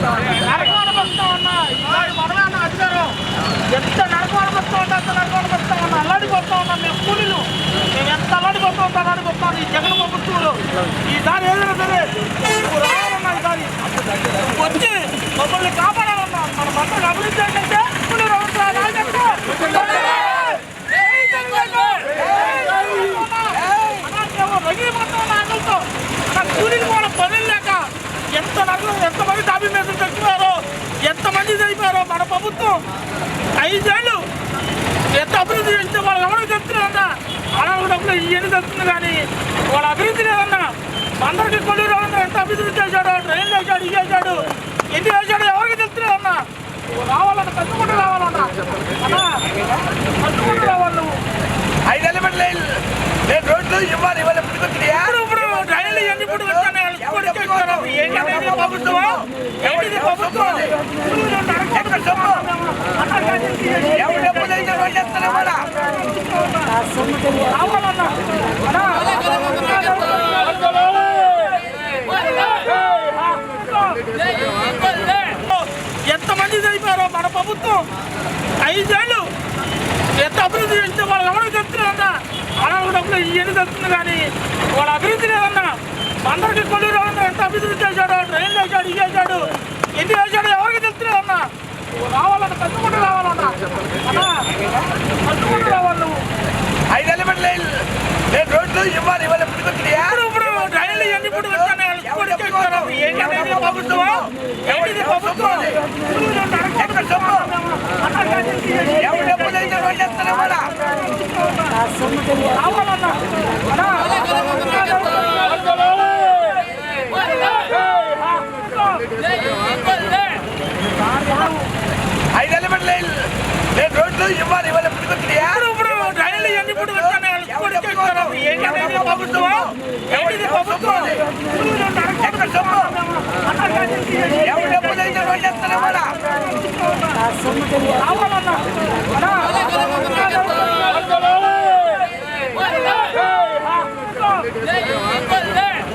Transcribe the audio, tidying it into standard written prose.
నరకవలబోస్తా ఉన్నా మనమే అన్న అధికారం ఎంత నరకవలబోస్తా ఉన్నా అంత నరకవలబోస్తా ఉన్నా అల్లాడిపోతా ఉన్నాం మేము కూలీలు మేము ఎంత అల్లాడిపోతా ఉంటాం అల్లాడిపోతాం ఈ జగన్ ప్రభుత్వంలో ఈసారి ఏదైనా సరే రావాలన్నా ఈసారి వచ్చి మమ్మల్ని కాపాడాలన్నా మన పంటకు అభివృద్ధి ఏంటంటే కూలీ ఆకలితో కూలీలు కూడా పనులు లేక ఎంతమంది డాబీ మీద చచ్చిపోయారో ఎంతమంది చనిపోయారో మన ప్రభుత్వం 5 ఏళ్ళు ఎంత అభివృద్ధి చేస్తే వాళ్ళు ఎవరికి చెప్తున్నారన్నా అలాంటి డబ్బులు ఇవన్నీ చెప్తుంది కానీ వాళ్ళ అభివృద్ధి లేదన్నా అందరికీ కొలు రావన్నా ఎంత అభివృద్ధి చేశాడో ట్రైన్లు వేసాడు ఇవి వేసాడు ఎన్ని వేసాడో ఎవరికి చెప్తున్నారన్నా రావాలన్నా కట్టుకుంటూ రావాలన్నా అన్నా కట్టుకుంటూ రావాలి నువ్వు 5 ఏళ్ళ నేను రోడ్లు ఇవ్వాలి ఇవాళ ఇప్పుడు ట్రైన్లు ఎన్ని ఇప్పుడు వచ్చాను ప్రభుత్వం ఏంటిది ప్రభుత్వం ఎంతమంది చనిపోయారో మన ప్రభుత్వం 5 ఏళ్ళు ఎంత అభివృద్ధి చేస్తే వాళ్ళు ఎవరికి చెప్తున్నారన్నా అలాంటి డబ్బులు ఇవన్నీ చెప్తుంది కానీ వాళ్ళ అభివృద్ధి లేదన్నా అందరికీ కొలు రావన్నా ఎంత అభివృద్ధి చేశాడో ట్రైన్లు వేసాడు ఇవి వేసాడు ఎన్ని వేసాడో ఎవరికి చెప్తున్నారన్నా రావాలన్నా కట్టుకుంటూ రావాలన్నా అన్నా కట్టుకుంటూ రావాలి నువ్వు 5 ఏళ్ళ నేను రోడ్లు ఇవ్వాలి ఇవాళ ఇప్పుడు ట్రైన్లు ఎన్ని ఇప్పుడు వచ్చాను ఏంటి ప్రభుత్వం ఏంటిది ప్రభుత్వం రావాలన్నా నేను రోడ్లు ఇవ్వాలి ఇవాళ ఇప్పుడు ట్రైన్లు ఎన్ని ఇప్పుడు వచ్చాను ఏంటి ప్రభుత్వం ఏంటిది ప్రభుత్వం